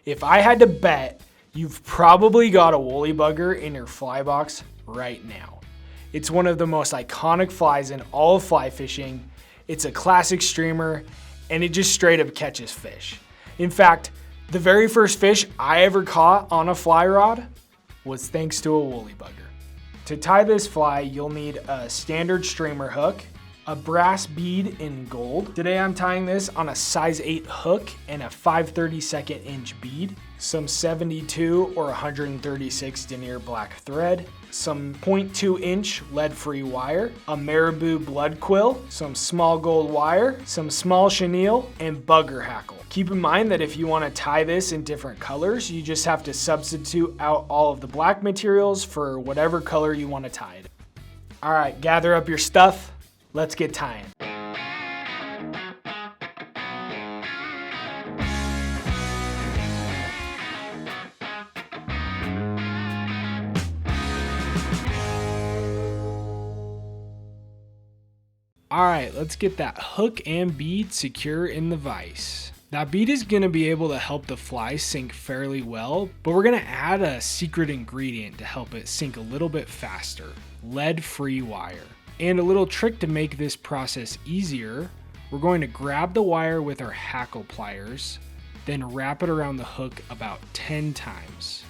If I had to bet, you've probably got a woolly bugger in your fly box right now. It's one of the most iconic flies in all of fly fishing. It's a classic streamer, and it just straight up catches fish. In fact, the very first fish I ever caught on a fly rod was thanks to a woolly bugger. To tie this fly, you'll need a standard streamer hook, a brass bead in gold. Today I'm tying this on a size 8 hook and a 5/32 inch bead, some 72 or 136 denier black thread, some 0.2 inch lead-free wire, a marabou blood quill, some small gold wire, some small chenille, and bugger hackle. Keep in mind that if you want to tie this in different colors, you just have to substitute out all of the black materials for whatever color you want to tie it. All right, gather up your stuff. Let's get tying. All right, let's get that hook and bead secure in the vise. That bead is gonna be able to help the fly sink fairly well, but we're gonna add a secret ingredient to help it sink a little bit faster, lead-free wire. And a little trick to make this process easier, we're going to grab the wire with our hackle pliers, then wrap it around the hook about 10 times.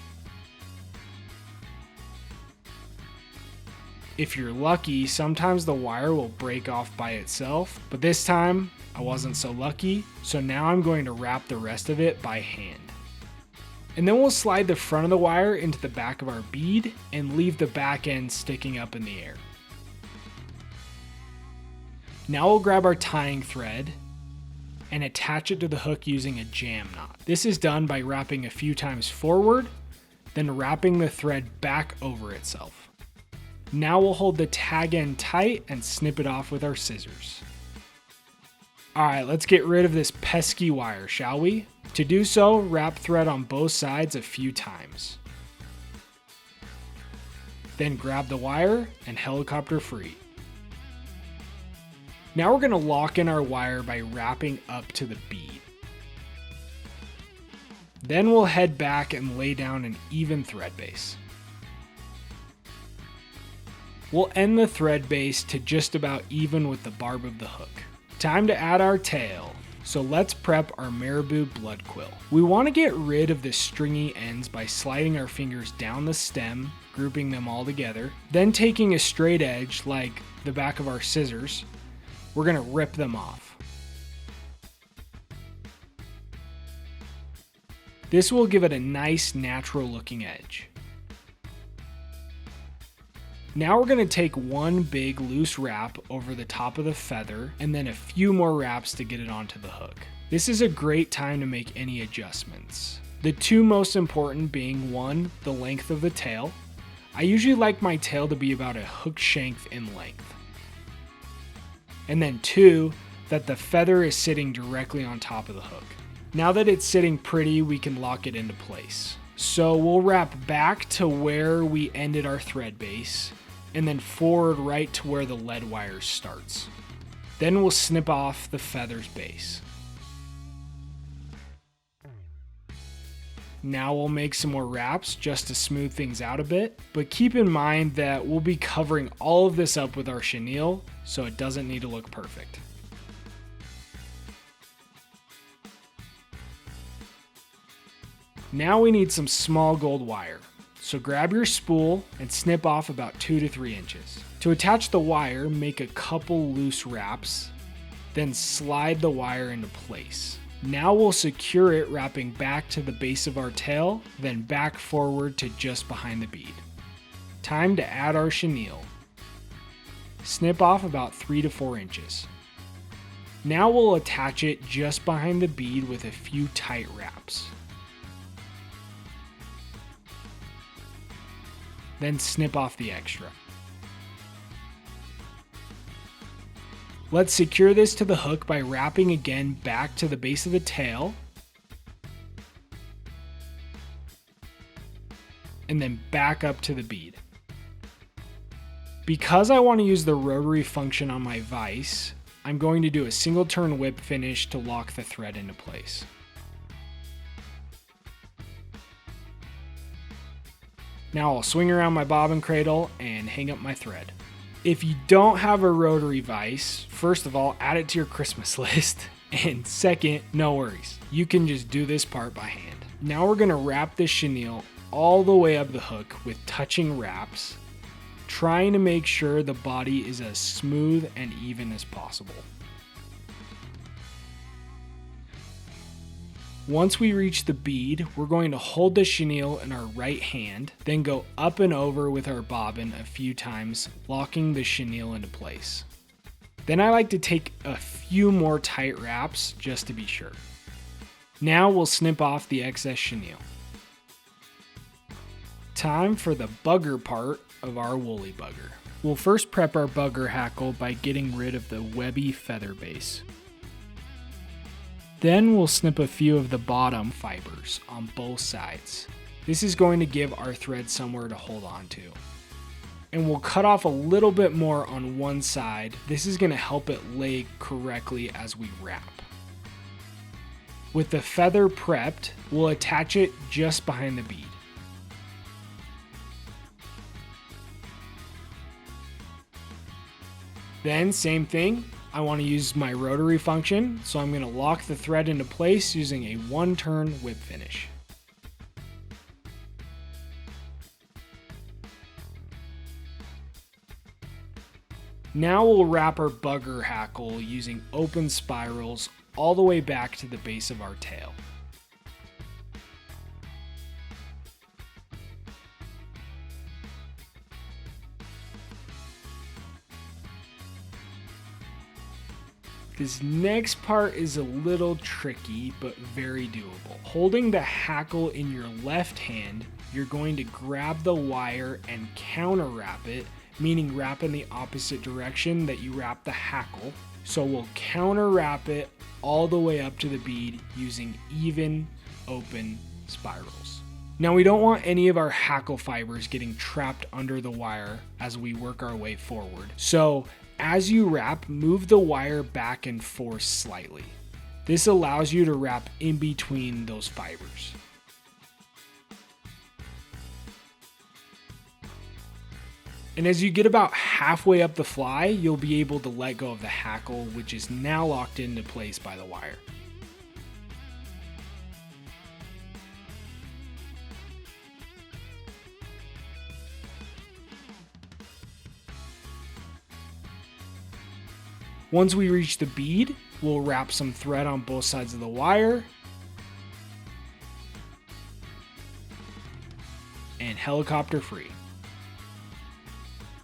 If you're lucky, sometimes the wire will break off by itself, but this time I wasn't so lucky, so now I'm going to wrap the rest of it by hand. And then we'll slide the front of the wire into the back of our bead and leave the back end sticking up in the air. Now we'll grab our tying thread and attach it to the hook using a jam knot. This is done by wrapping a few times forward, then wrapping the thread back over itself. Now we'll hold the tag end tight and snip it off with our scissors. All right, let's get rid of this pesky wire, shall we? To do so, wrap thread on both sides a few times. Then grab the wire and helicopter free. Now we're gonna lock in our wire by wrapping up to the bead. Then we'll head back and lay down an even thread base. We'll end the thread base to just about even with the barb of the hook. Time to add our tail, so let's prep our marabou blood quill. We want to get rid of the stringy ends by sliding our fingers down the stem, grouping them all together, then taking a straight edge like the back of our scissors, we're going to rip them off. This will give it a nice natural looking edge. Now we're going to take one big loose wrap over the top of the feather and then a few more wraps to get it onto the hook. This is a great time to make any adjustments. The two most important being one, the length of the tail. I usually like my tail to be about a hook shank in length. And then two, that the feather is sitting directly on top of the hook. Now that it's sitting pretty, we can lock it into place. So we'll wrap back to where we ended our thread base, and then forward right to where the lead wire starts. Then we'll snip off the feather's base. Now we'll make some more wraps just to smooth things out a bit, but keep in mind that we'll be covering all of this up with our chenille, so it doesn't need to look perfect. Now we need some small gold wire. So grab your spool and snip off about 2 to 3 inches. To attach the wire, make a couple loose wraps, then slide the wire into place. Now we'll secure it wrapping back to the base of our tail, then back forward to just behind the bead. Time to add our chenille. Snip off about 3 to 4 inches. Now we'll attach it just behind the bead with a few tight wraps. Then snip off the extra. Let's secure this to the hook by wrapping again back to the base of the tail, and then back up to the bead. Because I want to use the rotary function on my vise, I'm going to do a single turn whip finish to lock the thread into place. Now I'll swing around my bobbin cradle and hang up my thread. If you don't have a rotary vise, first of all, add it to your Christmas list. And second, no worries. You can just do this part by hand. Now we're gonna wrap this chenille all the way up the hook with touching wraps, trying to make sure the body is as smooth and even as possible. Once we reach the bead, we're going to hold the chenille in our right hand, then go up and over with our bobbin a few times, locking the chenille into place. Then I like to take a few more tight wraps just to be sure. Now we'll snip off the excess chenille. Time for the bugger part of our woolly bugger. We'll first prep our bugger hackle by getting rid of the webby feather base. Then we'll snip a few of the bottom fibers on both sides. This is going to give our thread somewhere to hold on to. And we'll cut off a little bit more on one side. This is going to help it lay correctly as we wrap. With the feather prepped, we'll attach it just behind the bead. Then same thing, I want to use my rotary function, so I'm going to lock the thread into place using a 1-turn whip finish. Now we'll wrap our bugger hackle using open spirals all the way back to the base of our tail. This next part is a little tricky, but very doable. Holding the hackle in your left hand, you're going to grab the wire and counter wrap it, meaning wrap in the opposite direction that you wrap the hackle. So we'll counter wrap it all the way up to the bead using even open spirals. Now we don't want any of our hackle fibers getting trapped under the wire as we work our way forward. So as you wrap, move the wire back and forth slightly. This allows you to wrap in between those fibers. And as you get about halfway up the fly, you'll be able to let go of the hackle, which is now locked into place by the wire. Once we reach the bead, we'll wrap some thread on both sides of the wire and helicopter free.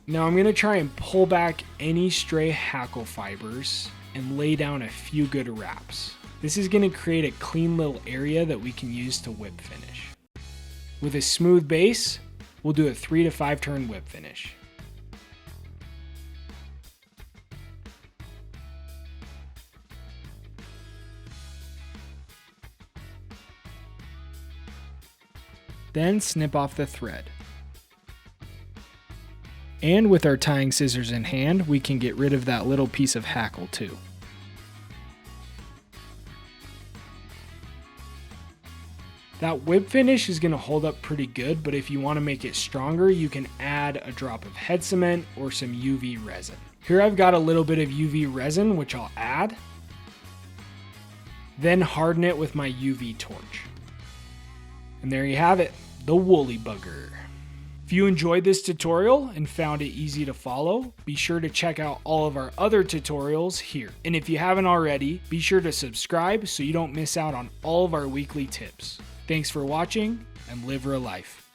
Now I'm going to try and pull back any stray hackle fibers and lay down a few good wraps. This is going to create a clean little area that we can use to whip finish. With a smooth base, we'll do a 3 to 5 turn whip finish. Then snip off the thread. And with our tying scissors in hand, we can get rid of that little piece of hackle too. That whip finish is going to hold up pretty good, but if you want to make it stronger, you can add a drop of head cement or some UV resin. Here I've got a little bit of UV resin, which I'll add. Then harden it with my UV torch. And there you have it, the woolly bugger. If you enjoyed this tutorial and found it easy to follow, be sure to check out all of our other tutorials here. And if you haven't already, be sure to subscribe so you don't miss out on all of our weekly tips. Thanks for watching and live real life.